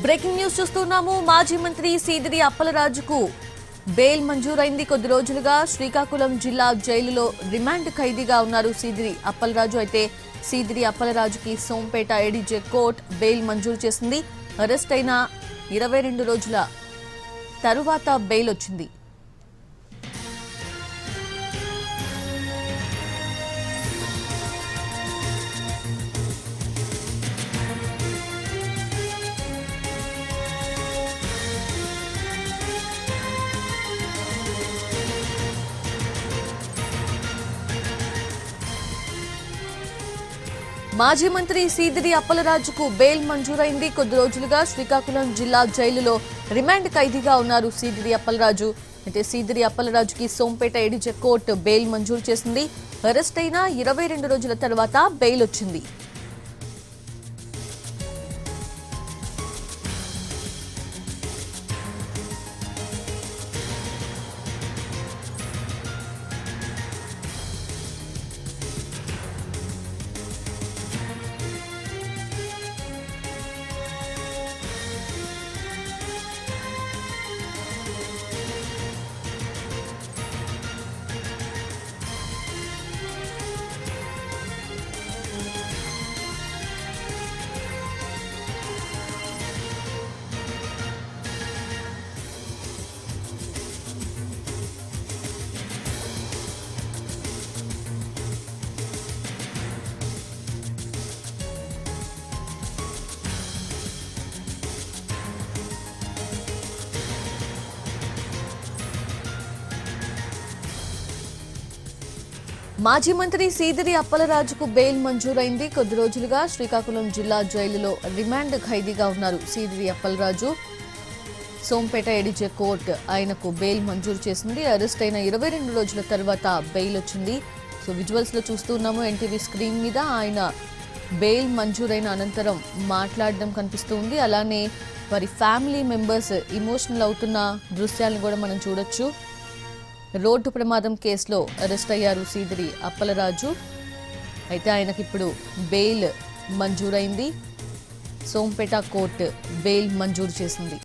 Breaking news చూస్తున్నాము. మాజీ మంత్రి సీదిరి అప్పలరాజుకు బెయిల్ మంజూరైంది. కొద్ది రోజులుగా శ్రీకాకుళం జిల్లా జైలులో రిమాండ్ ఖైదీగా ఉన్నారు సీదిరి అప్పలరాజు. అయితే సీదిరి అప్పలరాజుకి సోంపేట ఏడీజే కోర్టు బెయిల్ మంజూరు చేసింది. అరెస్ట్ అయిన 22 రోజుల తరువాత బెయిల్ వచ్చింది. మాజీ మంత్రి సీదిరి అప్పలరాజుకు బెయిల్ మంజూరైంది. కొద్ది రోజులుగా శ్రీకాకుళం జిల్లా జైలులో రిమాండ్ ఖైదీగా ఉన్నారు సీదిరి అప్పలరాజు. అయితే సీదిరి అప్పలరాజుకి సోంపేట ఏడీజే కోర్టు బెయిల్ మంజూరు చేసింది. అరెస్ట్ అయిన 22 రోజుల తర్వాత బెయిల్ వచ్చింది. మాజీ మంత్రి సీదిరి అప్పలరాజుకు బెయిల్ మంజూరైంది. కొద్ది రోజులుగా శ్రీకాకుళం జిల్లా జైలులో రిమాండ్ ఖైదీగా ఉన్నారు సీదిరి అప్పలరాజు. సోంపేట ఏడీజే కోర్టు ఆయనకు బెయిల్ మంజూరు చేసింది. అరెస్ట్ అయిన 22 రోజుల తర్వాత బెయిల్ వచ్చింది. సో విజువల్స్ లో చూస్తున్నాము ఎన్టీవీ స్క్రీన్ మీద ఆయన బెయిల్ మంజూరైన అనంతరం మాట్లాడడం కనిపిస్తుంది. అలానే వారి ఫ్యామిలీ మెంబర్స్ ఇమోషనల్ అవుతున్న దృశ్యాలను కూడా మనం చూడొచ్చు. రోడ్డు ప్రమాదం కేసులో అరెస్ట్ అయ్యారు సీదిరి అప్పలరాజు. అయితే ఆయనకి ఇప్పుడు బెయిల్ మంజూరైంది. సోంపేట కోర్టు బెయిల్ మంజూరు చేసింది.